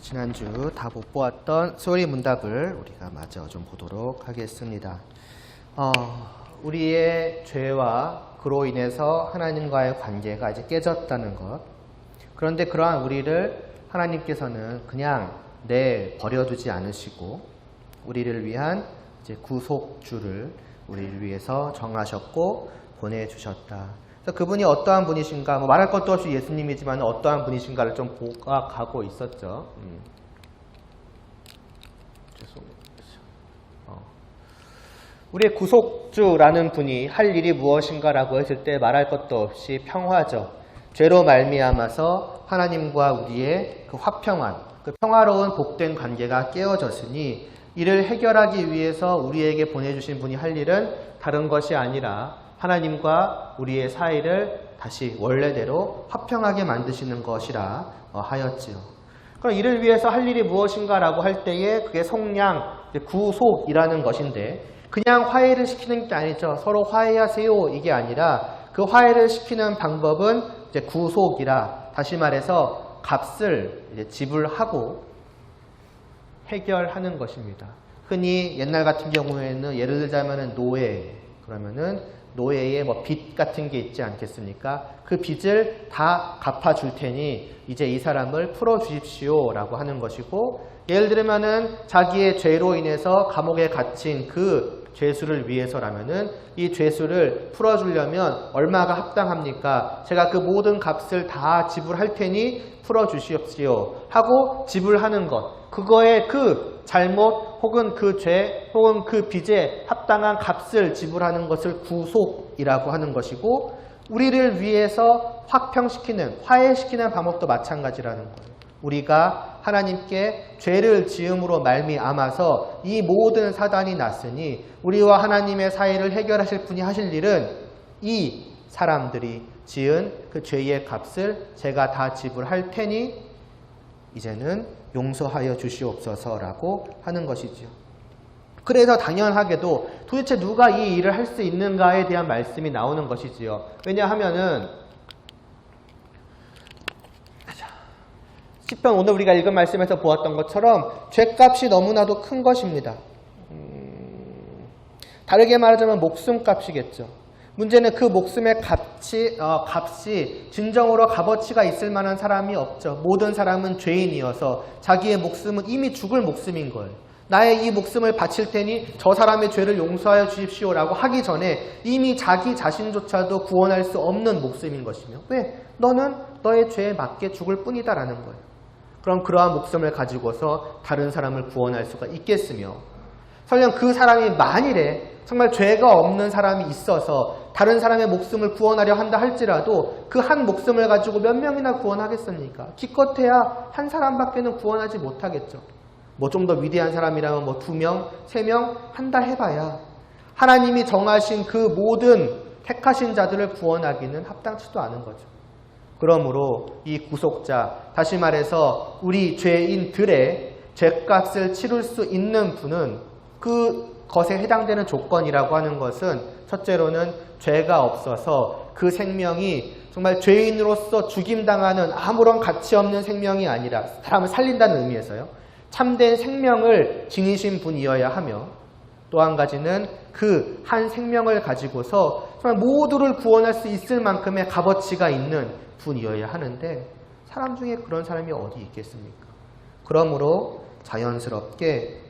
지난주 다 못 보았던 소리 문답을 우리가 마저 좀 보도록 하겠습니다. 우리의 죄와 그로 인해서 하나님과의 관계가 이제 깨졌다는 것. 그런데 그러한 우리를 하나님께서는 그냥 버려두지 않으시고 우리를 위한 이제 구속주를 우리를 위해서 정하셨고 보내주셨다. 그래서 그분이 어떠한 분이신가, 말할 것도 없이 예수님이지만 어떠한 분이신가를 좀 보각하고 있었죠. 죄송합니다. 우리의 구속주라는 분이 할 일이 무엇인가라고 했을 때 말할 것도 없이 평화죠. 죄로 말미암아서 하나님과 우리의 그 화평한, 그 평화로운 복된 관계가 깨어졌으니 이를 해결하기 위해서 우리에게 보내주신 분이 할 일은 다른 것이 아니라 하나님과 우리의 사이를 다시 원래대로 화평하게 만드시는 것이라 하였지요. 그럼 이를 위해서 할 일이 무엇인가라고 할 때에 그게 속량, 구속이라는 것인데 그냥 화해를 시키는 게 아니죠. 서로 화해하세요 이게 아니라 그 화해를 시키는 방법은 이제 구속이라, 다시 말해서 값을 이제 지불하고 해결하는 것입니다. 흔히 옛날 같은 경우에는 예를 들자면은 노예, 그러면은 노예의 빚 같은 게 있지 않겠습니까? 그 빚을 다 갚아줄 테니 이제 이 사람을 풀어주십시오 라고 하는 것이고, 예를 들면은 자기의 죄로 인해서 감옥에 갇힌 그 죄수를 위해서라면은 이 죄수를 풀어주려면 얼마가 합당합니까? 제가 그 모든 값을 다 지불할 테니 풀어주십시오 하고 지불하는 것, 그거의 그 잘못 혹은 그 죄 혹은 그 빚에 합당한 값을 지불하는 것을 구속이라고 하는 것이고, 우리를 위해서 화평시키는, 화해시키는 방법도 마찬가지라는 거예요. 우리가 하나님께 죄를 지음으로 말미암아서 이 모든 사단이 났으니 우리와 하나님의 사이를 해결하실 분이 하실 일은 이 사람들이 지은 그 죄의 값을 제가 다 지불할 테니 이제는 용서하여 주시옵소서라고 하는 것이지요. 그래서 당연하게도 도대체 누가 이 일을 할 수 있는가에 대한 말씀이 나오는 것이지요. 왜냐하면은 시편 오늘 우리가 읽은 말씀에서 보았던 것처럼 죄값이 너무나도 큰 것입니다. 다르게 말하자면 목숨값이겠죠. 문제는 그 목숨의 값이 진정으로 값어치가 있을 만한 사람이 없죠. 모든 사람은 죄인이어서 자기의 목숨은 이미 죽을 목숨인 거예요. 나의 이 목숨을 바칠 테니 저 사람의 죄를 용서하여 주십시오라고 하기 전에 이미 자기 자신조차도 구원할 수 없는 목숨인 것이며, 왜? 너는 너의 죄에 맞게 죽을 뿐이다라는 거예요. 그럼 그러한 목숨을 가지고서 다른 사람을 구원할 수가 있겠으며, 설령 그 사람이 만일에 정말 죄가 없는 사람이 있어서 다른 사람의 목숨을 구원하려 한다 할지라도 그 한 목숨을 가지고 몇 명이나 구원하겠습니까? 기껏해야 한 사람밖에는 구원하지 못하겠죠. 좀 더 위대한 사람이라면 2명, 3명 한다 해봐야 하나님이 정하신 그 모든 택하신 자들을 구원하기는 합당치도 않은 거죠. 그러므로 이 구속자, 다시 말해서 우리 죄인들의 죄값을 치룰 수 있는 분은, 그것에 해당되는 조건이라고 하는 것은 첫째로는 죄가 없어서 그 생명이 정말 죄인으로서 죽임당하는 아무런 가치 없는 생명이 아니라, 사람을 살린다는 의미에서요, 참된 생명을 지니신 분이어야 하며, 또 한 가지는 그 한 생명을 가지고서 정말 모두를 구원할 수 있을 만큼의 값어치가 있는 분이어야 하는데 사람 중에 그런 사람이 어디 있겠습니까? 그러므로 자연스럽게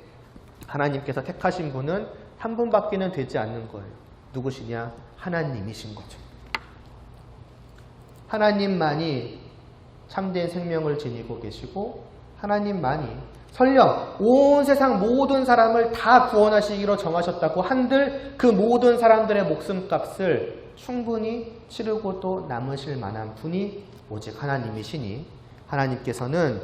하나님께서 택하신 분은 한 분밖에는 되지 않는 거예요. 누구시냐? 하나님이신 거죠. 하나님만이 참된 생명을 지니고 계시고, 하나님만이 설령 온 세상 모든 사람을 다 구원하시기로 정하셨다고 한들 그 모든 사람들의 목숨값을 충분히 치르고 또 남으실 만한 분이 오직 하나님이시니, 하나님께서는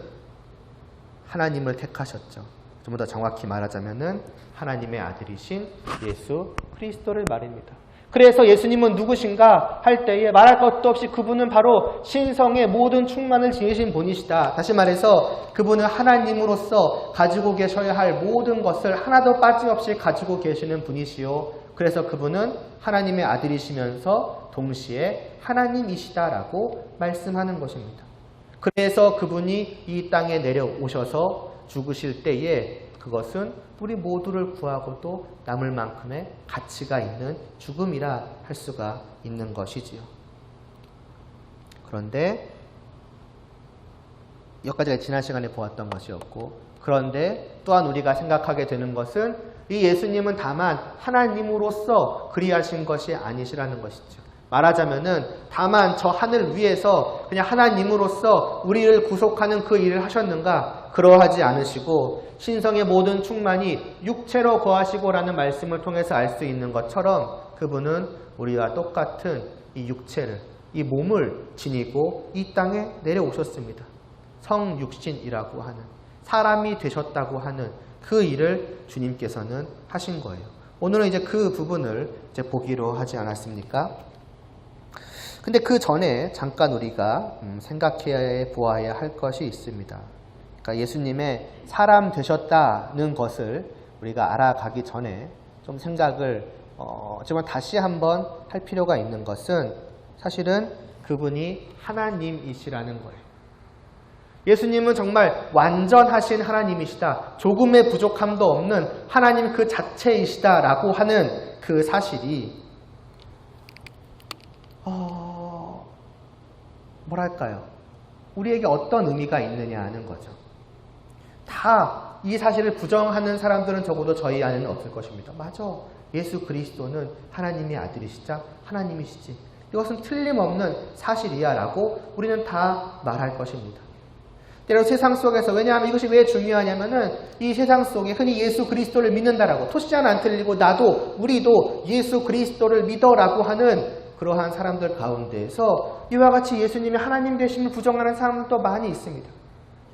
하나님을 택하셨죠. 좀 더 정확히 말하자면은 하나님의 아들이신 예수 그리스도를 말입니다. 그래서 예수님은 누구신가 할 때에 말할 것도 없이 그분은 바로 신성의 모든 충만을 지니신 분이시다. 다시 말해서 그분은 하나님으로서 가지고 계셔야 할 모든 것을 하나도 빠짐없이 가지고 계시는 분이시요, 그래서 그분은 하나님의 아들이시면서 동시에 하나님이시다라고 말씀하는 것입니다. 그래서 그분이 이 땅에 내려오셔서 죽으실 때에 그것은 우리 모두를 구하고도 남을 만큼의 가치가 있는 죽음이라 할 수가 있는 것이지요. 그런데 여기까지가 지난 시간에 보았던 것이었고, 그런데 또한 우리가 생각하게 되는 것은 이 예수님은 다만 하나님으로서 그리하신 것이 아니시라는 것이죠. 말하자면은 다만 저 하늘 위에서 그냥 하나님으로서 우리를 구속하는 그 일을 하셨는가? 그러하지 않으시고 신성의 모든 충만이 육체로 거하시고라는 말씀을 통해서 알 수 있는 것처럼 그분은 우리와 똑같은 이 육체를, 이 몸을 지니고 이 땅에 내려오셨습니다. 성육신이라고 하는, 사람이 되셨다고 하는 그 일을 주님께서는 하신 거예요. 오늘은 이제 그 부분을 이제 보기로 하지 않았습니까? 근데 그 전에 잠깐 우리가 생각해 보아야 할 것이 있습니다. 그러니까 예수님의 사람 되셨다는 것을 우리가 알아가기 전에 좀 생각을 정말 다시 한번 할 필요가 있는 것은 사실은 그분이 하나님이시라는 거예요. 예수님은 정말 완전하신 하나님이시다. 조금의 부족함도 없는 하나님 그 자체이시다라고 하는 그 사실이 뭐랄까요? 우리에게 어떤 의미가 있느냐 하는 거죠. 다 이 사실을 부정하는 사람들은 적어도 저희 안에는 없을 것입니다. 맞아. 예수 그리스도는 하나님의 아들이시자 하나님이시지. 이것은 틀림없는 사실이야 라고 우리는 다 말할 것입니다. 때로 세상 속에서, 왜냐하면 이것이 왜 중요하냐면은 이 세상 속에 흔히 예수 그리스도를 믿는다라고, 토시자는 안 틀리고 나도 우리도 예수 그리스도를 믿어라고 하는 그러한 사람들 가운데에서 이와 같이 예수님이 하나님 되심을 부정하는 사람들도 많이 있습니다.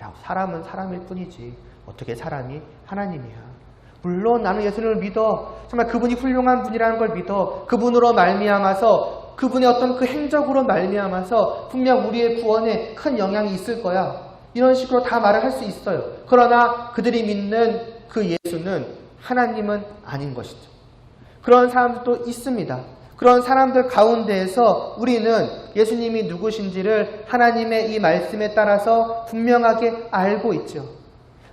야, 사람은 사람일 뿐이지 어떻게 사람이 하나님이야. 물론 나는 예수님을 믿어. 정말 그분이 훌륭한 분이라는 걸 믿어. 그분으로 말미암아서, 그분의 어떤 그 행적으로 말미암아서 분명 우리의 구원에 큰 영향이 있을 거야. 이런 식으로 다 말을 할 수 있어요. 그러나 그들이 믿는 그 예수는 하나님은 아닌 것이죠. 그런 사람들도 있습니다. 그런 사람들 가운데에서 우리는 예수님이 누구신지를 하나님의 이 말씀에 따라서 분명하게 알고 있죠.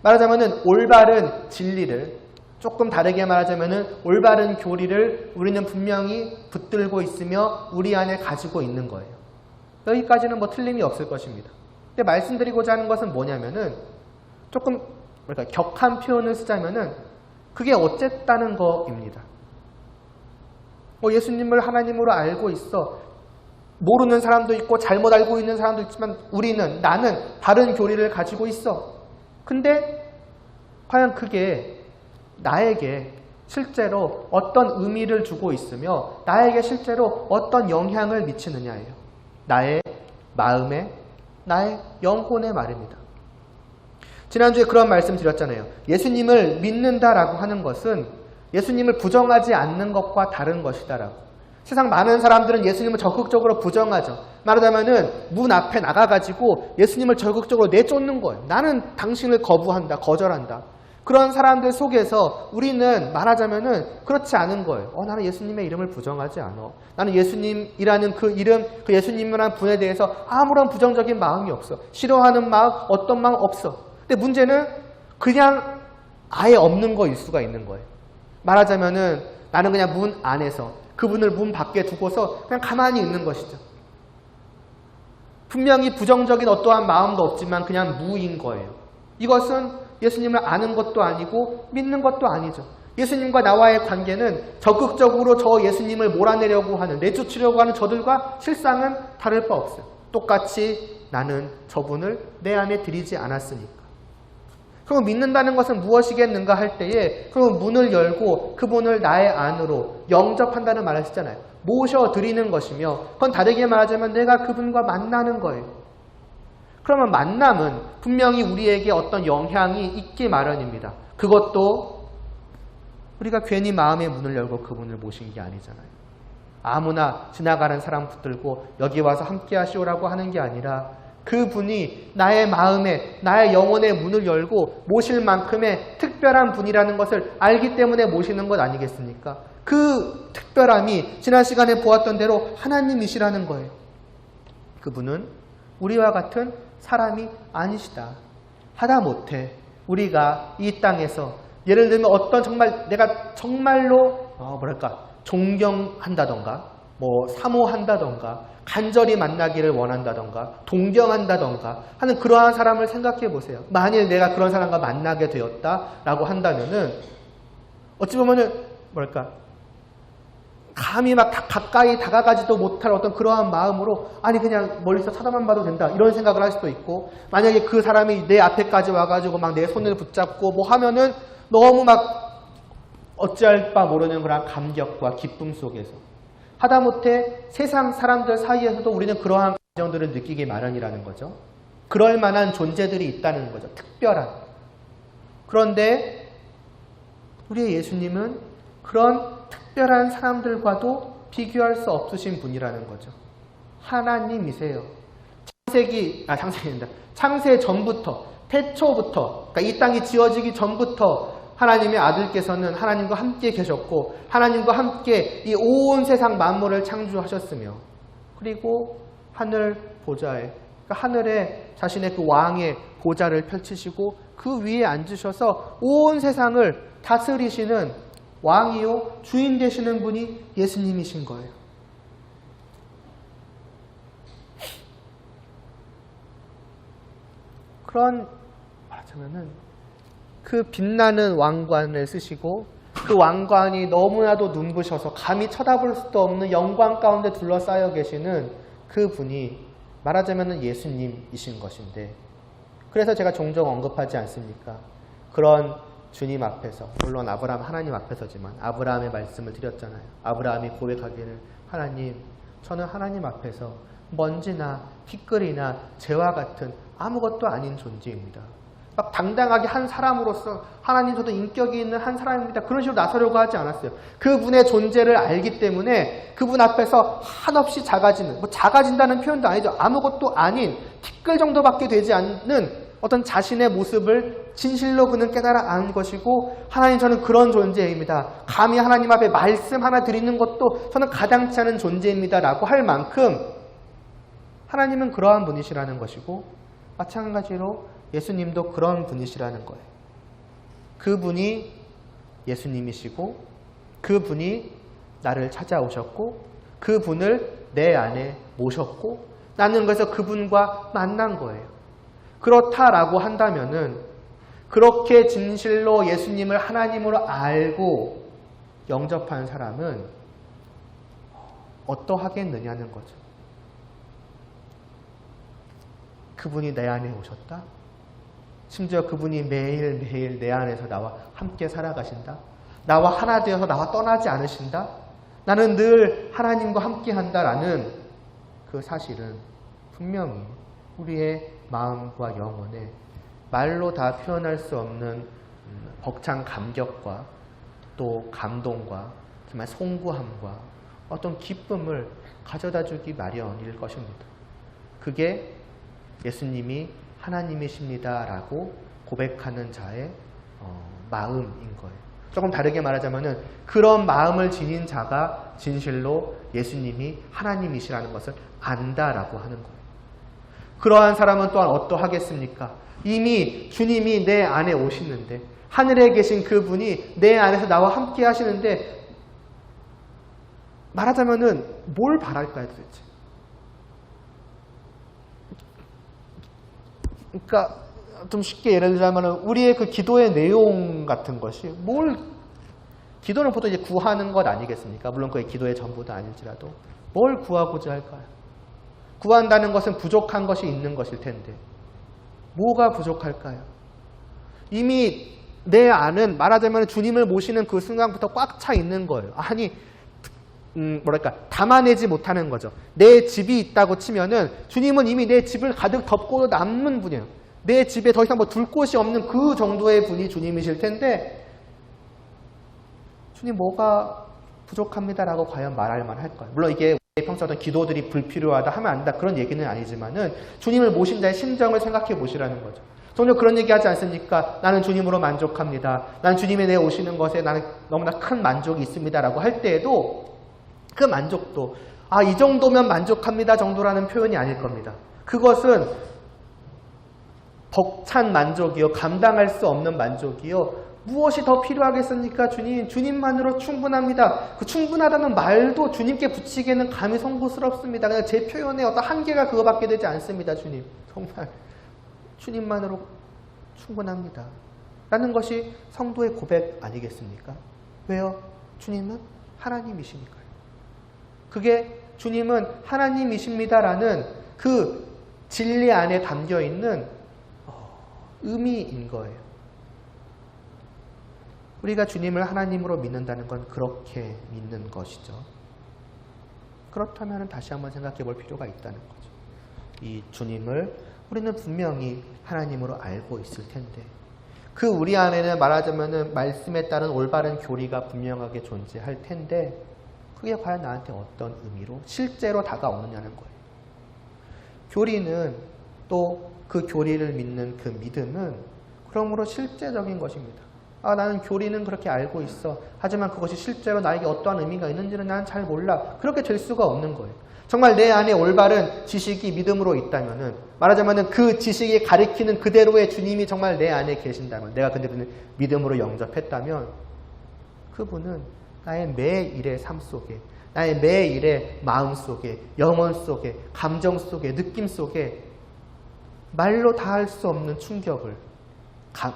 말하자면 올바른 진리를, 조금 다르게 말하자면 올바른 교리를 우리는 분명히 붙들고 있으며 우리 안에 가지고 있는 거예요. 여기까지는 뭐 틀림이 없을 것입니다. 근데 말씀드리고자 하는 것은 뭐냐면은 조금 격한 표현을 쓰자면은 그게 어쨌다는 거입니다. 예수님을 하나님으로 알고 있어. 모르는 사람도 있고 잘못 알고 있는 사람도 있지만 나는 다른 교리를 가지고 있어. 근데 과연 그게 나에게 실제로 어떤 의미를 주고 있으며 나에게 실제로 어떤 영향을 미치느냐예요. 나의 마음에, 나의 영혼의 말입니다. 지난주에 그런 말씀 드렸잖아요. 예수님을 믿는다라고 하는 것은 예수님을 부정하지 않는 것과 다른 것이다라고. 세상 많은 사람들은 예수님을 적극적으로 부정하죠. 말하자면은 문 앞에 나가가지고 예수님을 적극적으로 내쫓는 거예요. 나는 당신을 거부한다, 거절한다. 그런 사람들 속에서 우리는 말하자면은 그렇지 않은 거예요. 나는 예수님의 이름을 부정하지 않아. 나는 예수님이라는 그 이름, 그 예수님이라는 분에 대해서 아무런 부정적인 마음이 없어. 싫어하는 마음, 어떤 마음 없어. 근데 문제는 그냥 아예 없는 거일 수가 있는 거예요. 말하자면은 나는 그냥 문 안에서 그분을 문 밖에 두고서 그냥 가만히 있는 것이죠. 분명히 부정적인 어떠한 마음도 없지만 그냥 무인 거예요. 이것은 예수님을 아는 것도 아니고 믿는 것도 아니죠. 예수님과 나와의 관계는 적극적으로 저 예수님을 몰아내려고 하는, 내쫓으려고 하는 저들과 실상은 다를 바 없어요. 똑같이 나는 저분을 내 안에 들이지 않았으니까. 그럼 믿는다는 것은 무엇이겠는가 할 때에 그럼 문을 열고 그분을 나의 안으로 영접한다는 말을 쓰잖아요. 모셔드리는 것이며, 그건 다르게 말하자면 내가 그분과 만나는 거예요. 그러면 만남은 분명히 우리에게 어떤 영향이 있기 마련입니다. 그것도 우리가 괜히 마음의 문을 열고 그분을 모신 게 아니잖아요. 아무나 지나가는 사람 붙들고 여기 와서 함께 하시오라고 하는 게 아니라 그분이 나의 마음에, 나의 영혼의 문을 열고 모실 만큼의 특별한 분이라는 것을 알기 때문에 모시는 것 아니겠습니까? 그 특별함이 지난 시간에 보았던 대로 하나님이시라는 거예요. 그분은 우리와 같은 사람이 아니시다. 하다못해 우리가 이 땅에서 예를 들면 어떤 정말 내가 정말로 존경한다던가 사모한다던가 간절히 만나기를 원한다던가 동경한다던가 하는 그러한 사람을 생각해 보세요. 만일 내가 그런 사람과 만나게 되었다라고 한다면은 어찌 보면은 감히 막 가까이 다가가지도 못할 어떤 그러한 마음으로 아니 그냥 멀리서 쳐다만 봐도 된다 이런 생각을 할 수도 있고, 만약에 그 사람이 내 앞에까지 와가지고 막 내 손을 붙잡고 뭐 하면은 너무 막 어찌할 바 모르는 그런 감격과 기쁨 속에서 하다못해 세상 사람들 사이에서도 우리는 그러한 감정들을 느끼기 마련이라는 거죠. 그럴 만한 존재들이 있다는 거죠. 특별한. 그런데 우리의 예수님은 그런 특별한 사람들과도 비교할 수 없으신 분이라는 거죠. 하나님이세요. 창세 전부터, 태초부터, 그러니까 이 땅이 지어지기 전부터 하나님의 아들께서는 하나님과 함께 계셨고 하나님과 함께 이 온 세상 만물을 창조하셨으며, 그리고 하늘 보좌에, 그러니까 하늘에 자신의 그 왕의 보좌를 펼치시고 그 위에 앉으셔서 온 세상을 다스리시는 왕이요 주인 되시는 분이 예수님이신 거예요. 그런 말하자면은 그 빛나는 왕관을 쓰시고 그 왕관이 너무나도 눈부셔서 감히 쳐다볼 수도 없는 영광 가운데 둘러싸여 계시는 그 분이 말하자면 예수님이신 것인데, 그래서 제가 종종 언급하지 않습니까? 그런 주님 앞에서, 물론 아브라함 하나님 앞에서지만 아브라함의 말씀을 드렸잖아요. 아브라함이 고백하기를 하나님, 저는 하나님 앞에서 먼지나 티끌이나 재와 같은 아무것도 아닌 존재입니다. 막 당당하게 한 사람으로서 하나님 저도 인격이 있는 한 사람입니다. 그런 식으로 나서려고 하지 않았어요. 그분의 존재를 알기 때문에 그분 앞에서 한없이 작아지는, 작아진다는 표현도 아니죠. 아무것도 아닌 티끌 정도밖에 되지 않는 어떤 자신의 모습을 진실로 그는 깨달아 안 것이고, 하나님 저는 그런 존재입니다. 감히 하나님 앞에 말씀 하나 드리는 것도 저는 가당치 않은 존재입니다 라고 할 만큼 하나님은 그러한 분이시라는 것이고, 마찬가지로 예수님도 그런 분이시라는 거예요. 그분이 예수님이시고 그분이 나를 찾아오셨고 그분을 내 안에 모셨고 나는 그래서 그분과 만난 거예요. 그렇다라고 한다면은 그렇게 진실로 예수님을 하나님으로 알고 영접한 사람은 어떠하겠느냐는 거죠. 그분이 내 안에 오셨다? 심지어 그분이 매일매일 내 안에서 나와 함께 살아가신다? 나와 하나 되어서 나와 떠나지 않으신다? 나는 늘 하나님과 함께 한다라는 그 사실은 분명히 우리의 마음과 영혼에 말로 다 표현할 수 없는 벅찬 감격과 또 감동과 정말 송구함과 어떤 기쁨을 가져다주기 마련일 것입니다. 그게 예수님이 하나님이십니다라고 고백하는 자의 마음인 거예요. 조금 다르게 말하자면은 그런 마음을 지닌 자가 진실로 예수님이 하나님이시라는 것을 안다라고 하는 거예요. 그러한 사람은 또한 어떠하겠습니까? 이미 주님이 내 안에 오시는데, 하늘에 계신 그분이 내 안에서 나와 함께 하시는데, 말하자면은 뭘 바랄까요 도대체? 그러니까 좀 쉽게 예를 들자면 우리의 그 기도의 내용 같은 것이 기도는 보통 이제 구하는 것 아니겠습니까? 물론 그게 기도의 전부도 아닐지라도 뭘 구하고자 할까요? 구한다는 것은 부족한 것이 있는 것일 텐데 뭐가 부족할까요? 이미 내 안은 말하자면 주님을 모시는 그 순간부터 꽉 차 있는 거예요. 아니 담아내지 못하는 거죠. 내 집이 있다고 치면은 주님은 이미 내 집을 가득 덮고도 남는 분이에요. 내 집에 더 이상 둘 곳이 없는 그 정도의 분이 주님이실 텐데, 주님 뭐가 부족합니다라고 과연 말할 만할까요? 물론 이게 평소 어떤 기도들이 불필요하다 하면 안 된다 그런 얘기는 아니지만은 주님을 모신 자의 심정을 생각해 보시라는 거죠. 전혀 그런 얘기 하지 않습니까? 나는 주님으로 만족합니다. 나는 주님의 내 오시는 것에 나는 너무나 큰 만족이 있습니다라고 할 때에도 그 만족도 이 정도면 만족합니다 정도라는 표현이 아닐 겁니다. 그것은 벅찬 만족이요. 감당할 수 없는 만족이요. 무엇이 더 필요하겠습니까? 주님, 주님만으로 충분합니다. 그 충분하다는 말도 주님께 붙이기에는 감히 송구스럽습니다. 그냥 제 표현에 어떤 한계가 그거밖에 되지 않습니다. 주님, 정말 주님만으로 충분합니다. 라는 것이 성도의 고백 아니겠습니까? 왜요? 주님은 하나님이시니까요. 그게 주님은 하나님이십니다라는 그 진리 안에 담겨있는 의미인 거예요. 우리가 주님을 하나님으로 믿는다는 건 그렇게 믿는 것이죠. 그렇다면 다시 한번 생각해 볼 필요가 있다는 거죠. 이 주님을 우리는 분명히 하나님으로 알고 있을 텐데 그 우리 안에는 말하자면 말씀에 따른 올바른 교리가 분명하게 존재할 텐데 그게 과연 나한테 어떤 의미로 실제로 다가오느냐는 거예요. 교리는 또 그 교리를 믿는 그 믿음은 그러므로 실제적인 것입니다. 나는 교리는 그렇게 알고 있어. 하지만 그것이 실제로 나에게 어떠한 의미가 있는지는 나는 잘 몰라. 그렇게 될 수가 없는 거예요. 정말 내 안에 올바른 지식이 믿음으로 있다면은 말하자면 그 지식이 가리키는 그대로의 주님이 정말 내 안에 계신다면 내가 그대로는 믿음으로 영접했다면 그분은 나의 매일의 삶 속에 나의 매일의 마음 속에 영혼 속에 감정 속에 느낌 속에 말로 다 할 수 없는 충격을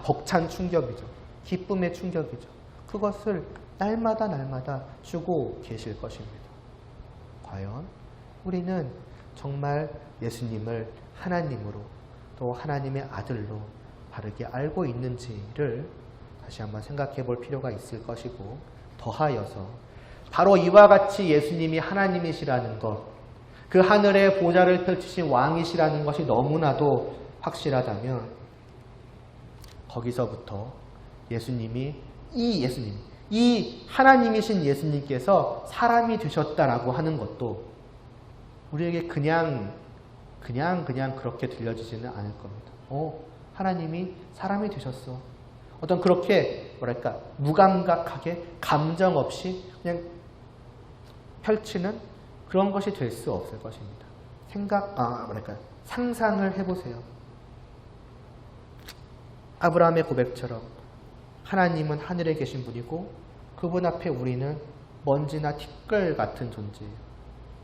벅찬 충격이죠. 기쁨의 충격이죠. 그것을 날마다 주고 계실 것입니다. 과연 우리는 정말 예수님을 하나님으로 또 하나님의 아들로 바르게 알고 있는지를 다시 한번 생각해 볼 필요가 있을 것이고 더하여서 바로 이와 같이 예수님이 하나님이시라는 것 그 하늘의 보좌를 펼치신 왕이시라는 것이 너무나도 확실하다면 거기서부터 이 하나님이신 예수님께서 사람이 되셨다라고 하는 것도 우리에게 그냥 그렇게 들려지지는 않을 겁니다. 하나님이 사람이 되셨어. 어떤 그렇게 무감각하게 감정 없이 그냥 펼치는 그런 것이 될 수 없을 것입니다. 상상을 해보세요. 아브라함의 고백처럼 하나님은 하늘에 계신 분이고 그분 앞에 우리는 먼지나 티끌 같은 존재예요.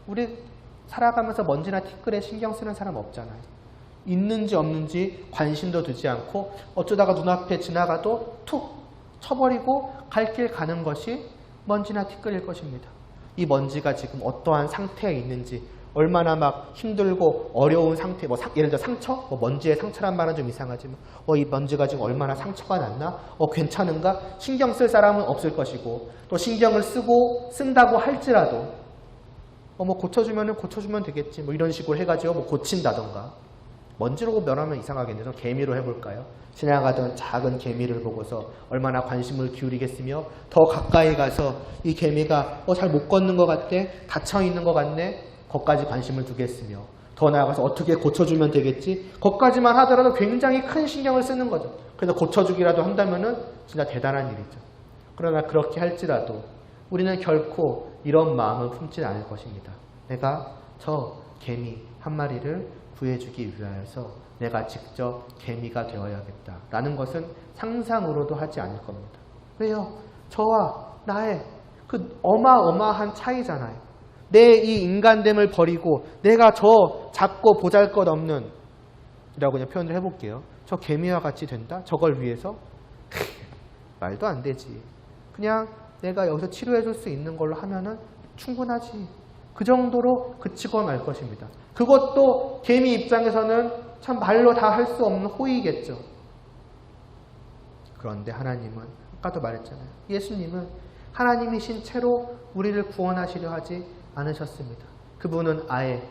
우리 살아가면서 먼지나 티끌에 신경 쓰는 사람 없잖아요. 있는지 없는지 관심도 두지 않고 어쩌다가 눈앞에 지나가도 툭 쳐버리고 갈 길 가는 것이 먼지나 티끌일 것입니다. 이 먼지가 지금 어떠한 상태에 있는지 얼마나 막 힘들고 어려운 상태, 예를 들어 상처? 먼지의 상처란 말은 좀 이상하지만 이 먼지가 지금 얼마나 상처가 났나? 괜찮은가? 신경 쓸 사람은 없을 것이고 또 신경을 쓴다고 할지라도 고쳐주면 되겠지 이런 식으로 해가지고 고친다던가 먼지로 면하면 이상하겠네요. 개미로 해볼까요? 지나가던 작은 개미를 보고서 얼마나 관심을 기울이겠으며 더 가까이 가서 이 개미가 잘 못 걷는 것 같대? 다쳐있는 것 같네? 거기까지 관심을 두겠으며 더 나아가서 어떻게 고쳐주면 되겠지? 거기까지만 하더라도 굉장히 큰 신경을 쓰는 거죠. 그래서 고쳐주기라도 한다면은 진짜 대단한 일이죠. 그러나 그렇게 할지라도 우리는 결코 이런 마음을 품지 않을 것입니다. 내가 저 개미 한 마리를 구해주기 위하여서 내가 직접 개미가 되어야겠다 라는 것은 상상으로도 하지 않을 겁니다. 왜요? 저와 나의 그 어마어마한 차이잖아요. 내 이 인간됨을 버리고 내가 저 작고 보잘것없는 이라고 그냥 표현을 해볼게요. 저 개미와 같이 된다? 저걸 위해서? 말도 안 되지. 그냥 내가 여기서 치료해줄 수 있는 걸로 하면은 충분하지. 그 정도로 그치고 말 것입니다. 그것도 개미 입장에서는 참 말로 다 할 수 없는 호의겠죠. 그런데 하나님은 아까도 말했잖아요. 예수님은 하나님이신 채로 우리를 구원하시려 하지 않으셨습니다. 그분은 아예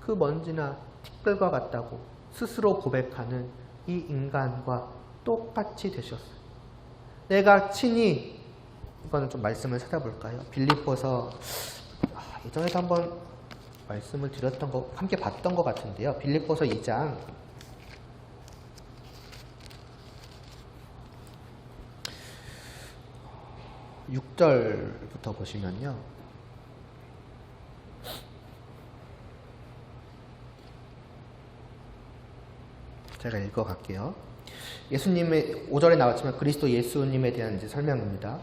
그 먼지나 티끌과 같다고 스스로 고백하는 이 인간과 똑같이 되셨어요. 내가 친히 이거는 좀 말씀을 찾아볼까요? 빌립보서 예전에도 한번 말씀을 드렸던 거 함께 봤던 것 같은데요. 빌립보서 2장 6절부터 보시면요. 제가 읽어갈게요. 예수님의 5절에 나왔지만 그리스도 예수님에 대한 이제 설명입니다.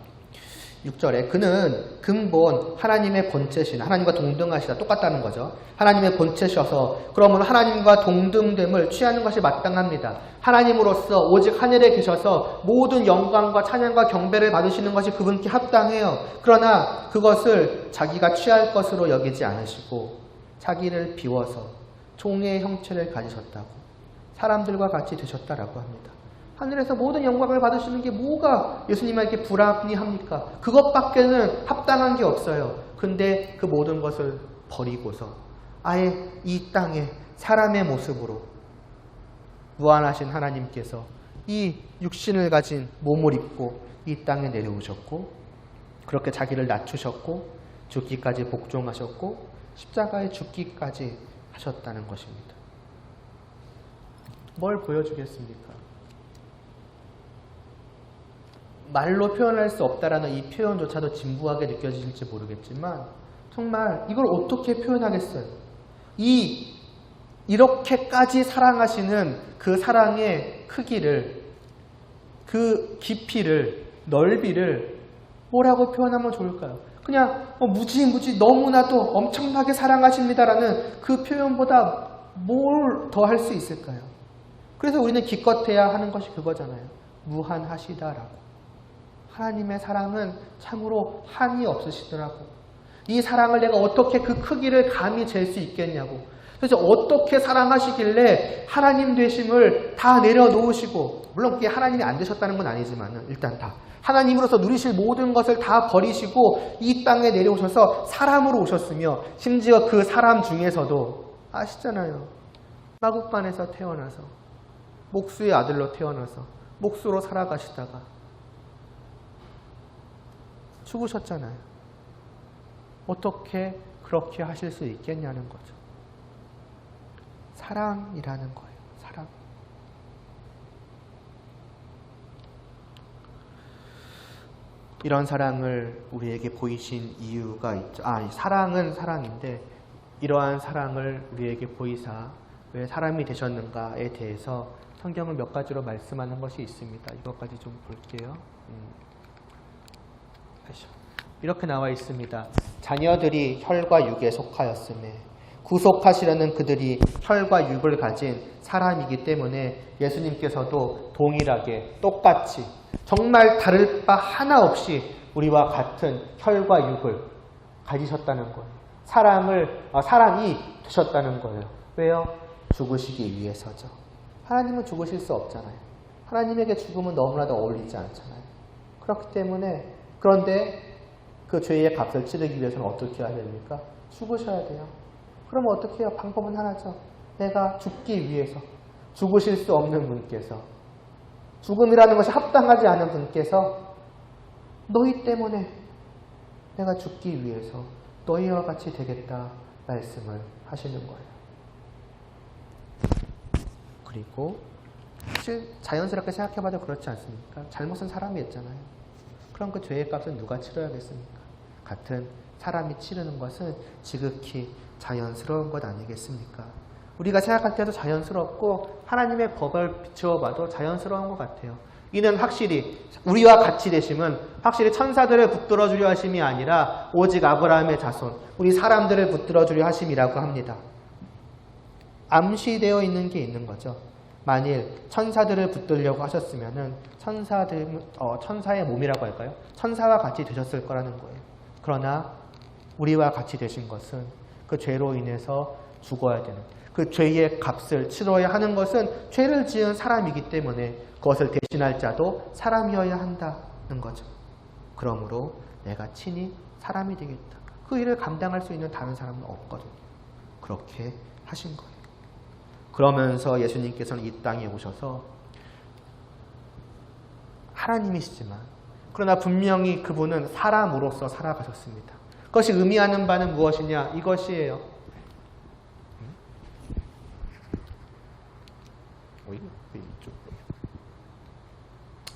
6절에 그는 근본 하나님의 본체신 하나님과 동등하시다. 똑같다는 거죠. 하나님의 본체셔서 그러면 하나님과 동등됨을 취하는 것이 마땅합니다. 하나님으로서 오직 하늘에 계셔서 모든 영광과 찬양과 경배를 받으시는 것이 그분께 합당해요. 그러나 그것을 자기가 취할 것으로 여기지 않으시고 자기를 비워서 종의 형체를 가지셨다고 사람들과 같이 되셨다라고 합니다. 하늘에서 모든 영광을 받으시는 게 뭐가 예수님에게 불합리합니까? 그것밖에는 합당한 게 없어요. 근데 그 모든 것을 버리고서 아예 이 땅에 사람의 모습으로 무한하신 하나님께서 이 육신을 가진 몸을 입고 이 땅에 내려오셨고 그렇게 자기를 낮추셨고 죽기까지 복종하셨고 십자가에 죽기까지 하셨다는 것입니다. 뭘 보여주겠습니까? 말로 표현할 수 없다라는 이 표현조차도 진부하게 느껴질지 모르겠지만 정말 이걸 어떻게 표현하겠어요? 이렇게까지 사랑하시는 그 사랑의 크기를, 그 깊이를, 넓이를 뭐라고 표현하면 좋을까요? 그냥 무지 너무나도 엄청나게 사랑하십니다라는 그 표현보다 뭘 더 할 수 있을까요? 그래서 우리는 기껏해야 하는 것이 그거잖아요. 무한하시다라고. 하나님의 사랑은 참으로 한이 없으시더라고. 이 사랑을 내가 어떻게 그 크기를 감히 잴 수 있겠냐고. 그래서 어떻게 사랑하시길래 하나님 되심을 다 내려놓으시고, 물론 그게 하나님이 안 되셨다는 건 아니지만 일단 다 하나님으로서 누리실 모든 것을 다 버리시고 이 땅에 내려오셔서 사람으로 오셨으며 심지어 그 사람 중에서도 아시잖아요. 마국간에서 태어나서 목수의 아들로 태어나서 목수로 살아가시다가 죽으셨잖아요. 어떻게 그렇게 하실 수 있겠냐는 거죠. 사랑이라는 거예요. 사랑. 이런 사랑을 우리에게 보이신 이유가 있죠. 사랑은 사랑인데 이러한 사랑을 우리에게 보이사 왜 사람이 되셨는가에 대해서 성경은 몇 가지로 말씀하는 것이 있습니다. 이것까지 좀 볼게요. 이렇게 나와 있습니다. 자녀들이 혈과 육에 속하였음에 구속하시려는 그들이 혈과 육을 가진 사람이기 때문에 예수님께서도 동일하게 똑같이 정말 다를 바 하나 없이 우리와 같은 혈과 육을 가지셨다는 거예요. 사람이 되셨다는 거예요. 왜요? 죽으시기 위해서죠. 하나님은 죽으실 수 없잖아요. 하나님에게 죽음은 너무나도 어울리지 않잖아요. 그렇기 때문에 그런데 그 죄의 값을 치르기 위해서는 어떻게 해야 됩니까? 죽으셔야 돼요. 그러면 어떻게 해요? 방법은 하나죠. 내가 죽기 위해서 죽으실 수 없는 분께서 죽음이라는 것이 합당하지 않은 분께서 너희 때문에 내가 죽기 위해서 너희와 같이 되겠다 말씀을 하시는 거예요. 그리고 사실 자연스럽게 생각해봐도 그렇지 않습니까? 잘못은 사람이 했잖아요. 그럼 그 죄의 값은 누가 치러야겠습니까? 같은 사람이 치르는 것은 지극히 자연스러운 것 아니겠습니까? 우리가 생각할 때도 자연스럽고 하나님의 법을 비추어 봐도 자연스러운 것 같아요. 이는 확실히 우리와 같이 되심은 확실히 천사들을 붙들어 주려 하심이 아니라 오직 아브라함의 자손, 우리 사람들을 붙들어 주려 하심이라고 합니다. 암시되어 있는 게 있는 거죠. 만일 천사들을 붙들려고 하셨으면은 천사의 몸이라고 할까요? 천사와 같이 되셨을 거라는 거예요. 그러나 우리와 같이 되신 것은 그 죄로 인해서 죽어야 되는, 그 죄의 값을 치러야 하는 것은 죄를 지은 사람이기 때문에 그것을 대신할 자도 사람이어야 한다는 거죠. 그러므로 내가 친히 사람이 되겠다. 그 일을 감당할 수 있는 다른 사람은 없거든요. 그렇게 하신 거예요. 그러면서 예수님께서는 이 땅에 오셔서 하나님이시지만 그러나 분명히 그분은 사람으로서 살아가셨습니다. 그것이 의미하는 바는 무엇이냐? 이것이에요.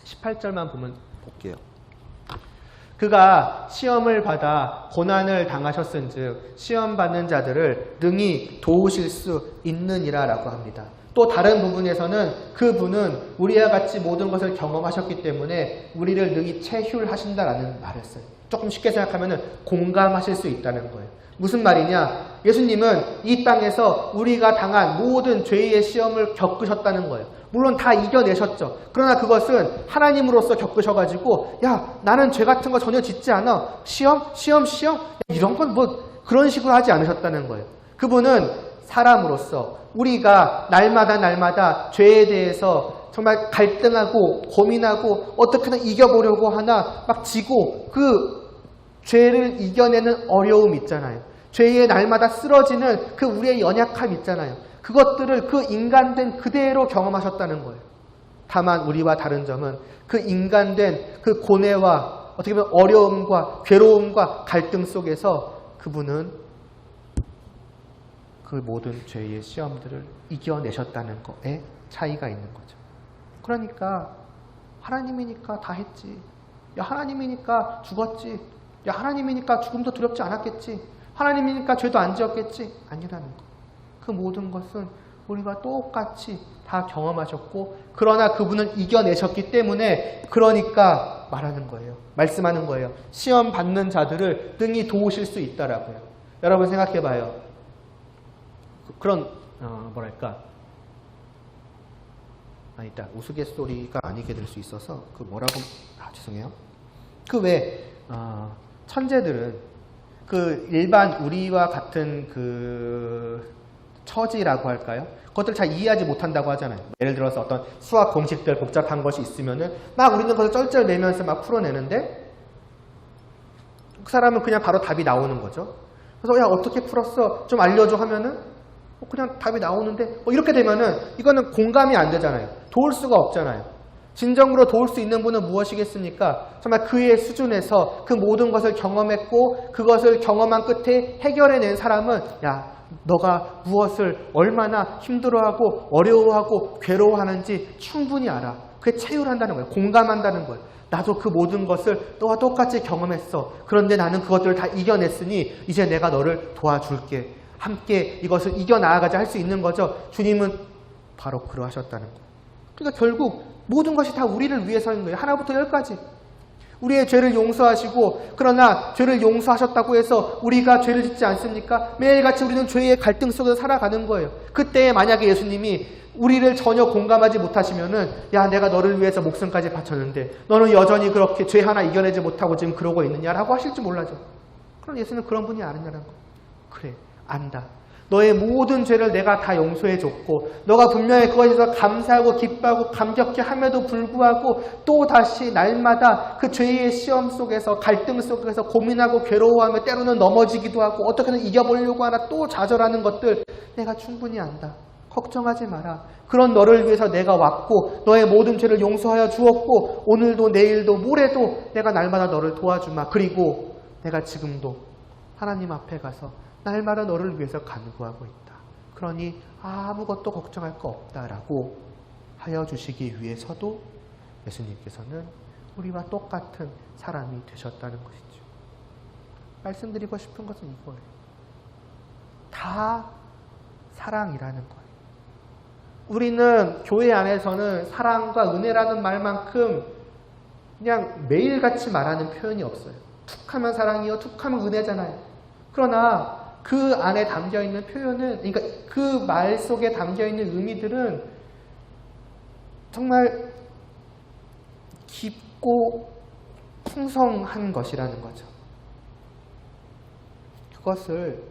18절만 보면 볼게요. 그가 시험을 받아 고난을 당하셨은즉 시험 받는 자들을 능히 도우실 수 있느니라 라고 합니다. 또 다른 부분에서는 그분은 우리와 같이 모든 것을 경험하셨기 때문에 우리를 능히 체휼하신다라는 말을 써요. 조금 쉽게 생각하면 공감하실 수 있다는 거예요. 무슨 말이냐? 예수님은 이 땅에서 우리가 당한 모든 죄의 시험을 겪으셨다는 거예요. 물론 다 이겨내셨죠. 그러나 그것은 하나님으로서 겪으셔가지고 야 나는 죄 같은 거 전혀 짓지 않아. 시험? 이런 건 뭐 그런 식으로 하지 않으셨다는 거예요. 그분은 사람으로서 우리가 날마다 죄에 대해서 정말 갈등하고 고민하고 어떻게든 이겨보려고 하나 막 지고 그 죄를 이겨내는 어려움 있잖아요. 죄에 날마다 쓰러지는 그 우리의 연약함 있잖아요. 그것들을 그 인간된 그대로 경험하셨다는 거예요. 다만 우리와 다른 점은 그 인간된 그 고뇌와 어떻게 보면 어려움과 괴로움과 갈등 속에서 그분은 그 모든 죄의 시험들을 이겨내셨다는 것에 차이가 있는 거죠. 그러니까 하나님이니까 다 했지. 야 하나님이니까 죽었지. 야 하나님이니까 죽음도 두렵지 않았겠지. 하나님이니까 죄도 안 지었겠지. 아니라는 거. 그 모든 것은 우리가 똑같이 다 경험하셨고 그러나 그분은 이겨내셨기 때문에 그러니까 말하는 거예요. 말씀하는 거예요. 시험 받는 자들을 능히 도우실 수 있다라고요. 여러분 생각해봐요. 그런 뭐랄까 아니다 우스갯소리가 아니게 될 수 있어서 그 뭐라고 죄송해요. 그 왜 천재들은 그 일반 우리와 같은 그 처지라고 할까요? 그것들 잘 이해하지 못한다고 하잖아요. 예를 들어서 어떤 수학 공식들 복잡한 것이 있으면은 막 우리는 그걸 쩔쩔매면서 막 풀어내는데 그 사람은 그냥 바로 답이 나오는 거죠. 그래서 야 어떻게 풀었어? 좀 알려줘 하면은 그냥 답이 나오는데 이렇게 되면은 이거는 공감이 안 되잖아요. 도울 수가 없잖아요. 진정으로 도울 수 있는 분은 무엇이겠습니까? 정말 그의 수준에서 그 모든 것을 경험했고 그것을 경험한 끝에 해결해낸 사람은 야 너가 무엇을 얼마나 힘들어하고 어려워하고 괴로워하는지 충분히 알아. 그게 체휼한다는 거예요. 공감한다는 거예요. 나도 그 모든 것을 너와 똑같이 경험했어. 그런데 나는 그것들을 다 이겨냈으니 이제 내가 너를 도와줄게. 함께 이것을 이겨나가자 할 수 있는 거죠. 주님은 바로 그러하셨다는 거예요. 그러니까 결국 모든 것이 다 우리를 위해서인 거예요. 하나부터 열까지. 우리의 죄를 용서하시고 그러나 죄를 용서하셨다고 해서 우리가 죄를 짓지 않습니까? 매일같이 우리는 죄의 갈등 속에서 살아가는 거예요. 그때 만약에 예수님이 우리를 전혀 공감하지 못하시면은 야 내가 너를 위해서 목숨까지 바쳤는데 너는 여전히 그렇게 죄 하나 이겨내지 못하고 지금 그러고 있느냐라고 하실지 몰라죠. 그럼 예수님은 그런 분이 아니냐는 거예요. 그래 안다. 너의 모든 죄를 내가 다 용서해줬고 너가 분명히 그것에 대해서 감사하고 기뻐하고 감격해 함에도 불구하고 또다시 날마다 그 죄의 시험 속에서 갈등 속에서 고민하고 괴로워하며 때로는 넘어지기도 하고 어떻게든 이겨보려고 하나 또 좌절하는 것들 내가 충분히 안다. 걱정하지 마라. 그런 너를 위해서 내가 왔고 너의 모든 죄를 용서하여 주었고 오늘도 내일도 모레도 내가 날마다 너를 도와주마. 그리고 내가 지금도 하나님 앞에 가서 날마다 너를 위해서 간구하고 있다. 그러니 아무것도 걱정할 거 없다라고 하여 주시기 위해서도 예수님께서는 우리와 똑같은 사람이 되셨다는 것이죠. 말씀드리고 싶은 것은 이거예요. 다 사랑이라는 거예요. 우리는 교회 안에서는 사랑과 은혜라는 말만큼 그냥 매일같이 말하는 표현이 없어요. 툭하면 사랑이요, 툭하면 은혜잖아요. 그러나 그 안에 담겨있는 표현은, 그러니까 그 말 속에 담겨있는 의미들은 정말 깊고 풍성한 것이라는 거죠. 그것을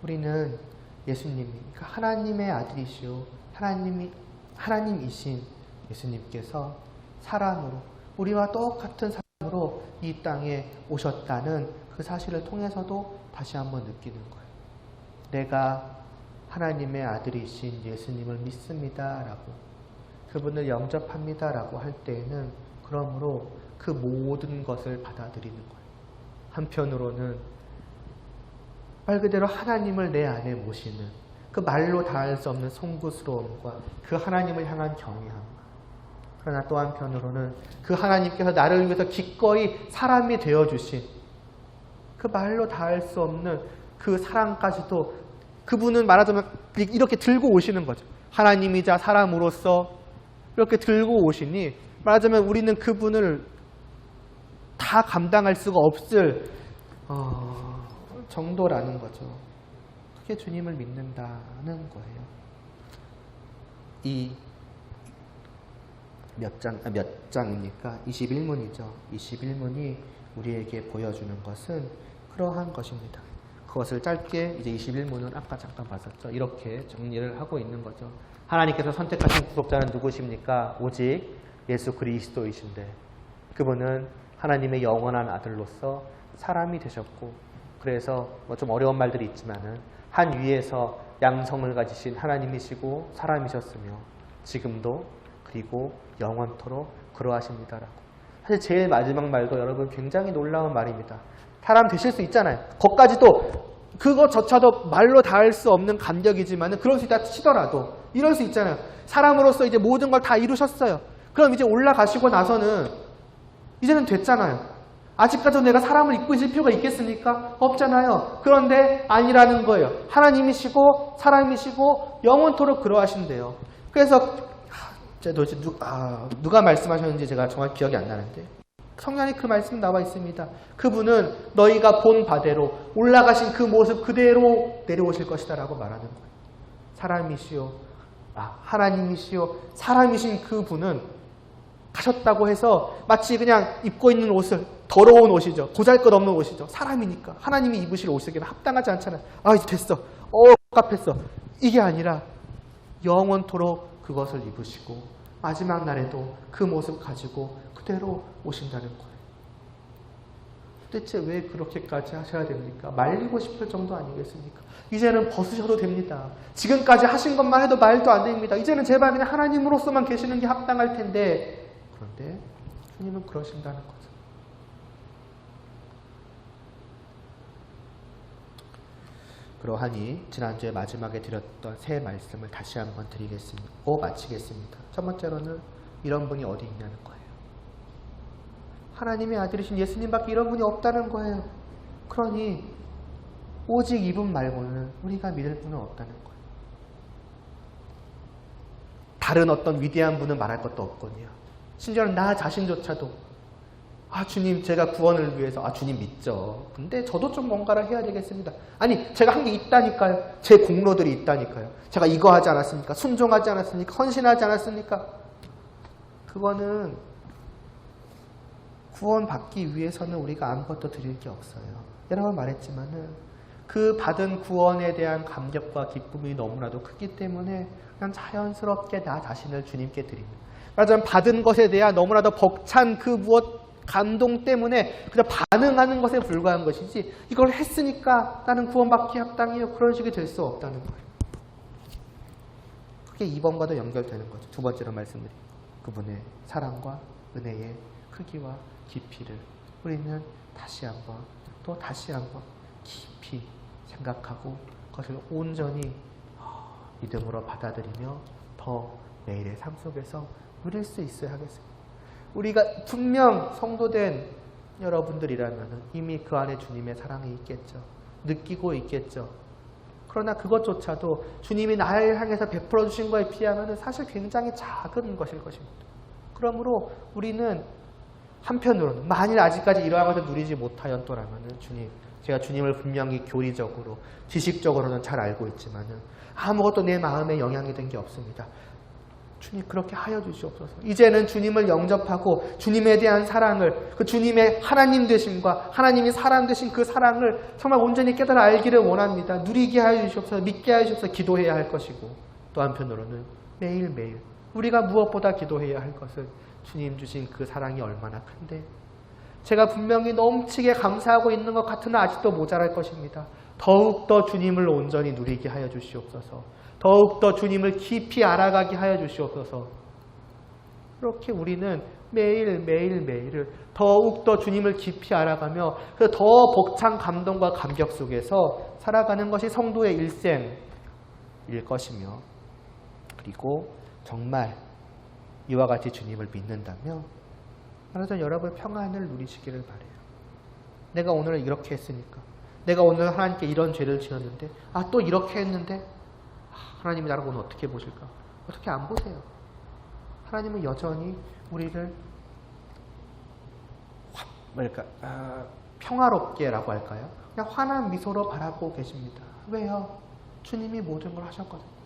우리는 예수님이, 그러니까 하나님의 아들이시오, 하나님이신 예수님께서 사람으로, 우리와 똑같은 사람으로 이 땅에 오셨다는 그 사실을 통해서도 다시 한번 느끼는 거예요. 내가 하나님의 아들이신 예수님을 믿습니다라고, 그분을 영접합니다라고 할 때에는 그러므로 그 모든 것을 받아들이는 거예요. 한편으로는 말 그대로 하나님을 내 안에 모시는 그 말로 다할 수 없는 송구스러움과 그 하나님을 향한 경외함, 그러나 또 한편으로는 그 하나님께서 나를 위해서 기꺼이 사람이 되어주신 그 말로 다할 수 없는 그 사랑까지도 그분은 말하자면 이렇게 들고 오시는 거죠. 하나님이자 사람으로서 이렇게 들고 오시니 말하자면 우리는 그분을 다 감당할 수가 없을 정도라는 거죠. 그게 주님을 믿는다는 거예요. 이 몇 장입니까? 21문이죠. 21문이 우리에게 보여주는 것은 그러한 것입니다. 그것을 짧게 이제 21문은 아까 잠깐 봤었죠. 이렇게 정리를 하고 있는 거죠. 하나님께서 선택하신 구속자는 누구십니까? 오직 예수 그리스도이신데 그분은 하나님의 영원한 아들로서 사람이 되셨고 그래서 뭐 좀 어려운 말들이 있지만은 한 위에서 양성을 가지신 하나님이시고 사람이셨으며 지금도 그리고 영원토록 그러하십니다라고. 사실 제일 마지막 말도 여러분 굉장히 놀라운 말입니다. 사람 되실 수 있잖아요. 거기까지도 그것조차도 말로 닿을 수 없는 간격이지만 그럴 수 있다 치더라도 이럴 수 있잖아요. 사람으로서 이제 모든 걸 다 이루셨어요. 그럼 이제 올라가시고 나서는 이제는 됐잖아요. 아직까지도 내가 사람을 이끄실 필요가 있겠습니까? 없잖아요. 그런데 아니라는 거예요. 하나님이시고 사람이시고 영원토록 그러하신대요. 그래서 도대체 누가 말씀하셨는지 제가 정확히 기억이 안 나는데 성경에 그 말씀 나와 있습니다. 그분은 너희가 본 바대로 올라가신 그 모습 그대로 내려오실 것이다 라고 말하는 거예요. 사람이시오, 하나님이시오, 사람이신 그분은 가셨다고 해서 마치 그냥 입고 있는 옷을 더러운 옷이죠. 보잘것없는 옷이죠. 사람이니까 하나님이 입으실 옷에게는 합당하지 않잖아요. 이제 됐어. 깝했어. 이게 아니라 영원토록 그것을 입으시고 마지막 날에도 그 모습 가지고 그대로 오신다는 거예요. 도대체 왜 그렇게까지 하셔야 됩니까? 말리고 싶을 정도 아니겠습니까? 이제는 벗으셔도 됩니다. 지금까지 하신 것만 해도 말도 안 됩니다. 이제는 제발 그냥 하나님으로서만 계시는 게 합당할 텐데 그런데 주님은 그러신다는 거죠. 그러하니 지난주에 마지막에 드렸던 세 말씀을 다시 한번 드리겠습니다. 마치겠습니다. 첫 번째로는 이런 분이 어디 있냐는 거예요. 하나님의 아들이신 예수님밖에 이런 분이 없다는 거예요. 그러니 오직 이분 말고는 우리가 믿을 분은 없다는 거예요. 다른 어떤 위대한 분은 말할 것도 없거든요. 심지어는 나 자신조차도 주님 제가 구원을 위해서 주님 믿죠. 근데 저도 좀 뭔가를 해야 되겠습니다. 아니 제가 한 게 있다니까요. 제 공로들이 있다니까요. 제가 이거 하지 않았습니까? 순종하지 않았습니까? 헌신하지 않았습니까? 그거는 구원받기 위해서는 우리가 아무것도 드릴 게 없어요. 여러 번 말했지만은 그 받은 구원에 대한 감격과 기쁨이 너무나도 크기 때문에 그냥 자연스럽게 나 자신을 주님께 드립니다. 말하자면 받은 것에 대한 너무나도 벅찬 그 무엇 감동 때문에 그냥 반응하는 것에 불과한 것이지 이걸 했으니까 나는 구원받기 합당해요. 그런 식이 될 수 없다는 거예요. 그게 2번과도 연결되는 거죠. 두 번째로 말씀드린 그분의 사랑과 은혜의 크기와 깊이를 우리는 다시 한번 또 다시 한번 깊이 생각하고 그것을 온전히 믿음으로 받아들이며 더 매일의 삶 속에서 누릴 수 있어야 하겠습니다. 우리가 분명 성도된 여러분들이라면 이미 그 안에 주님의 사랑이 있겠죠. 느끼고 있겠죠. 그러나 그것조차도 주님이 나를 향해서 베풀어 주신 거에 비하면 사실 굉장히 작은 것일 것입니다. 그러므로 우리는 한편으로는 만일 아직까지 이러한 것을 누리지 못하였더라면 제가 주님을 분명히 교리적으로 지식적으로는 잘 알고 있지만 아무것도 내 마음에 영향이 된 게 없습니다. 주님 그렇게 하여 주시옵소서. 이제는 주님을 영접하고 주님에 대한 사랑을 그 주님의 하나님 되심과 하나님이 사람 되신 그 사랑을 정말 온전히 깨달아 알기를 원합니다. 누리게 하여 주시옵소서. 믿게 하여 주시옵소서. 기도해야 할 것이고 또 한편으로는 매일매일 우리가 무엇보다 기도해야 할 것은 주님 주신 그 사랑이 얼마나 큰데 제가 분명히 넘치게 감사하고 있는 것 같으나 아직도 모자랄 것입니다. 더욱더 주님을 온전히 누리게 하여 주시옵소서. 더욱더 주님을 깊이 알아가게 하여 주시옵소서. 이렇게 우리는 매일을 더욱더 주님을 깊이 알아가며 더 벅찬 감동과 감격 속에서 살아가는 것이 성도의 일생일 것이며 그리고 정말 이와 같이 주님을 믿는다면 그래서 여러분 평안을 누리시기를 바라요. 내가 오늘 이렇게 했으니까, 내가 오늘 하나님께 이런 죄를 지었는데, 또 이렇게 했는데, 하나님이 나를 오늘 어떻게 보실까? 어떻게 안 보세요? 하나님은 여전히 우리를 평화롭게라고 할까요? 그냥 환한 미소로 바라보고 계십니다. 왜요? 주님이 모든 걸 하셨거든요.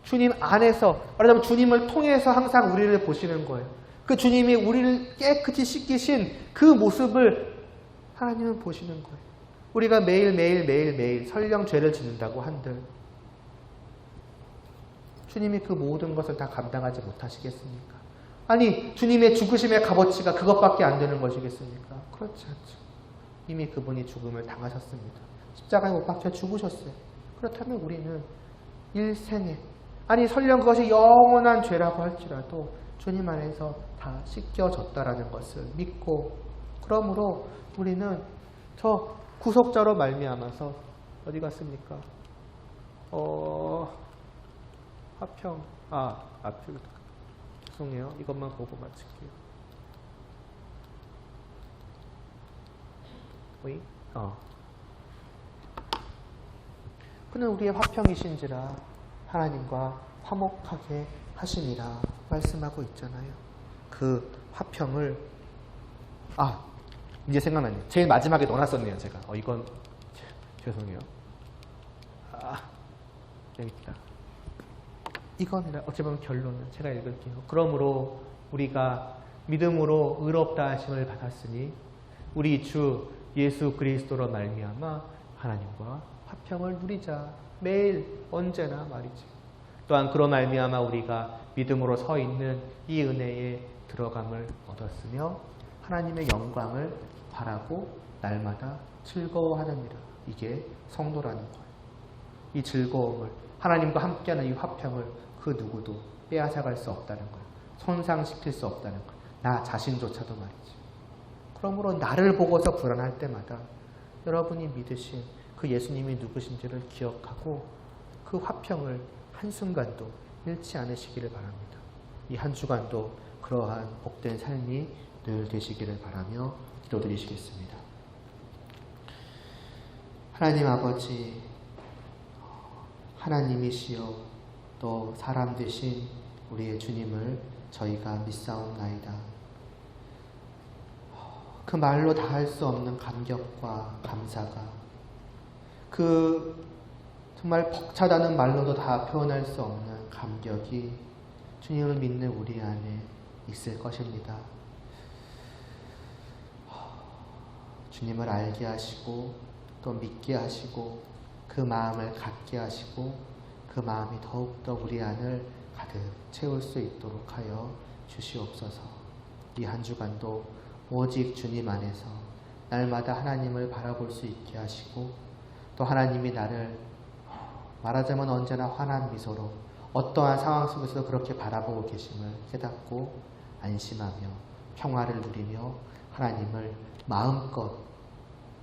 주님 안에서, 말하자면 주님을 통해서 항상 우리를 보시는 거예요. 그 주님이 우리를 깨끗이 씻기신 그 모습을 하나님은 보시는 거예요. 우리가 매일 설령 죄를 짓는다고 한들 주님이 그 모든 것을 다 감당하지 못하시겠습니까? 아니, 주님의 죽으심의 값어치가 그것밖에 안 되는 것이겠습니까? 그렇지 않죠. 이미 그분이 죽음을 당하셨습니다. 십자가에 못 박혀 죽으셨어요. 그렇다면 우리는 일생에, 아니 설령 그것이 영원한 죄라고 할지라도 주님 안에서 다 씻겨졌다라는 것을 믿고, 그러므로 우리는 저 구속자로 말미암아서 어디 갔습니까? 화평, 죄송해요. 이것만 보고 마칠게요. 그는 우리의 화평이신지라 하나님과 화목하게 하시니라 말씀하고 있잖아요. 그 화평을 이제 생각나네요. 제일 마지막에 넣어놨었네요. 제가 이건 죄송해요. 여기 있다. 이건 어찌 보면 결론은 제가 읽을게요. 그러므로 우리가 믿음으로 의롭다 하심을 받았으니 우리 주 예수 그리스도로 말미암아 하나님과 화평을 누리자. 매일 언제나 말이죠. 또한 그로 말미암아 우리가 믿음으로 서 있는 이 은혜에 들어감을 얻었으며 하나님의 영광을 바라고 날마다 즐거워하느니라. 이게 성도라는 거예요. 이 즐거움을, 하나님과 함께하는 이 화평을 그 누구도 빼앗아갈 수 없다는 거예요. 손상시킬 수 없다는 거예요. 나 자신조차도 말이죠. 그러므로 나를 보고서 불안할 때마다 여러분이 믿으신 그 예수님이 누구신지를 기억하고 그 화평을 한순간도 잃지 않으시기를 바랍니다. 이 한 주간도 그러한 복된 삶이 늘 되시기를 바라며 기도드리시겠습니다. 하나님 아버지, 하나님이시여 또 사람 되신 우리의 주님을 저희가 믿사옵나이다. 그 말로 다 할 수 없는 감격과 감사가, 그 정말 벅차다는 말로도 다 표현할 수 없는 감격이 주님을 믿는 우리 안에 있을 것입니다. 주님을 알게 하시고 또 믿게 하시고 그 마음을 갖게 하시고 그 마음이 더욱더 우리 안을 가득 채울 수 있도록 하여 주시옵소서. 이 한 주간도 오직 주님 안에서 날마다 하나님을 바라볼 수 있게 하시고 또 하나님이 나를 말하자면 언제나 환한 미소로 어떠한 상황 속에서도 그렇게 바라보고 계심을 깨닫고 안심하며 평화를 누리며 하나님을 마음껏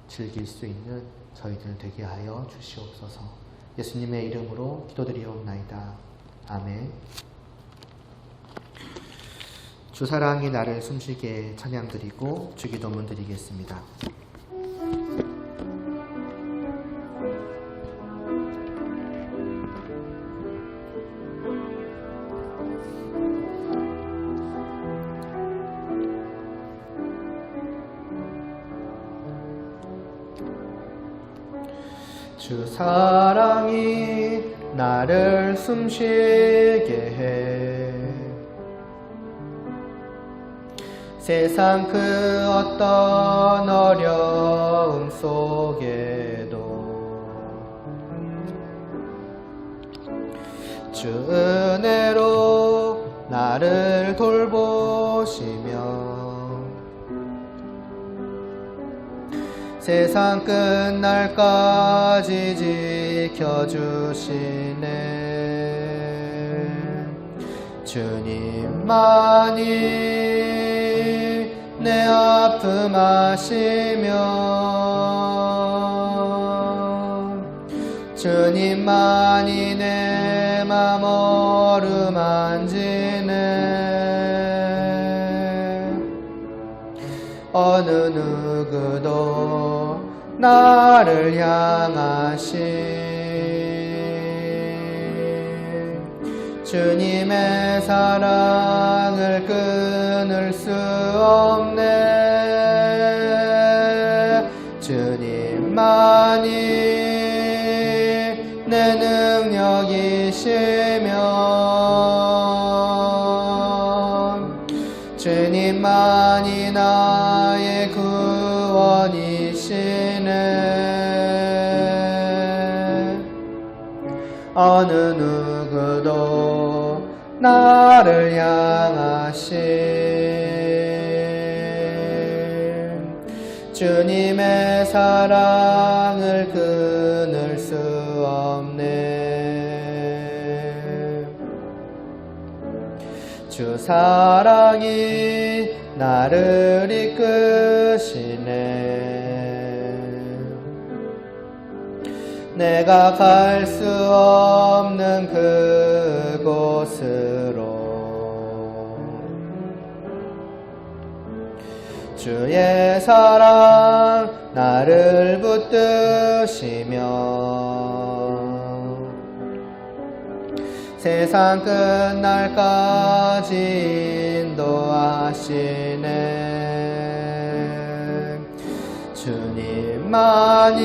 즐길 수 있는 저희들 되게 하여 주시옵소서. 예수님의 이름으로 기도드리옵나이다. 아멘. 주 사랑이 나를 숨쉬게 찬양드리고 주기도문 드리겠습니다. 주 사랑이 나를 숨쉬게 해 세상 그 어떤 어려움 속에도 주 은혜로 나를 돌보시며 세상 끝날까지 지켜주시네. 주님만이 내 아픔 아시며 주님만이 내 맘 어루만지네. 어느 누구도 나를 향하신 주님의 사랑을 끊을 수 없네. 주님만이 내 능력이시면 주님만이 나의 구원이시네. 어느 누구도 나를 향하신 주님의 사랑을 끊을 수 없네. 주 사랑이 나를 이끄시네. 내가 갈 수 없는 그곳으로 주의 사랑 나를 붙드시며 세상 끝날까지 인도하시네. 주님만이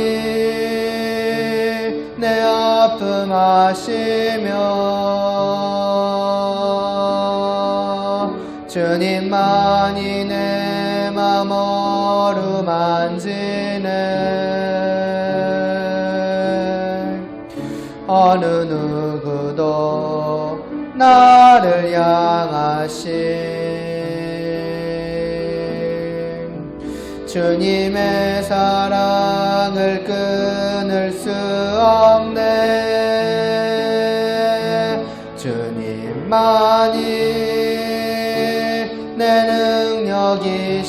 내 아픔 아시며 주님만이 내 맘 어루만지네. 어느 누구도 나를 향하신 주님의 사랑을 끊을 수 없네. 주님만이 내 능력이시며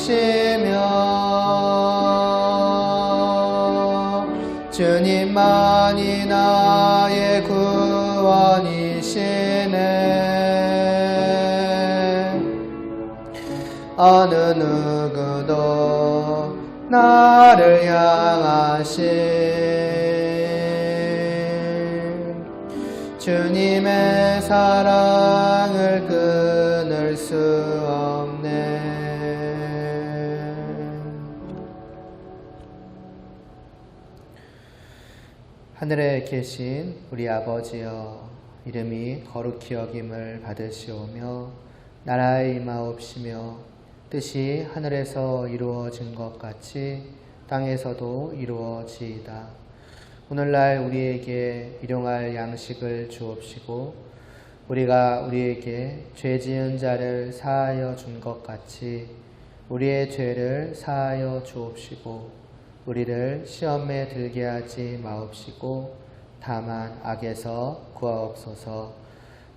주님만이 나의 구원이시네. 어느 누구도 나를 향하신 주님의 사랑을 끊을 수 없네. 하늘에 계신 우리 아버지여, 이름이 거룩히 여김을 받으시오며 나라의 임하옵시며 뜻이 하늘에서 이루어진 것 같이 땅에서도 이루어지이다. 오늘날 우리에게 일용할 양식을 주옵시고 우리가 우리에게 죄 지은 자를 사하여 준 것 같이 우리의 죄를 사하여 주옵시고 우리를 시험에 들게 하지 마옵시고 다만 악에서 구하옵소서.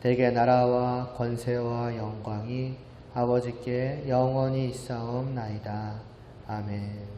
대개 나라와 권세와 영광이 아버지께 영원히 있사옵나이다. 아멘.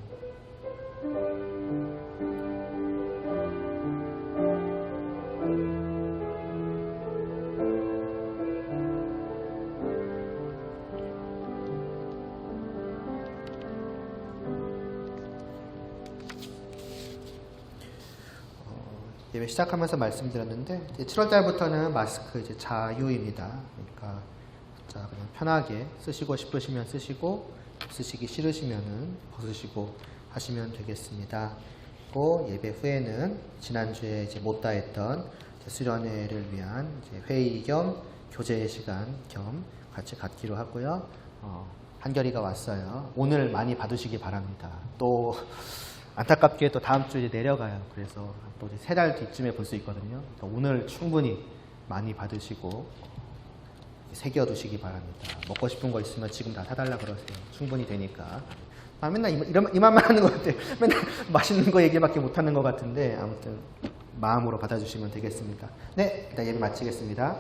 예배 시작하면서 말씀드렸는데 7월 달부터는 마스크 이제 자유입니다. 그러니까 자 그냥 편하게 쓰시고 싶으시면 쓰시고 쓰시기 싫으시면은 벗으시고 하시면 되겠습니다. 또 예배 후에는 지난주에 이제 못다 했던 수련회를 위한 이제 회의 겸 교제 시간 겸 같이 갖기로 하고요. 한결이가 왔어요. 오늘 많이 받으시기 바랍니다. 또 안타깝게 또 다음 주에 내려가요. 그래서 또 3달 뒤쯤에 볼 수 있거든요. 그러니까 오늘 충분히 많이 받으시고 새겨두시기 바랍니다. 먹고 싶은 거 있으면 지금 다 사달라 그러세요. 충분히 되니까. 맨날 이만만 하는 것 같아요. 맨날 맛있는 거 얘기밖에 못하는 것 같은데 아무튼 마음으로 받아주시면 되겠습니다. 네, 일단 예배 마치겠습니다.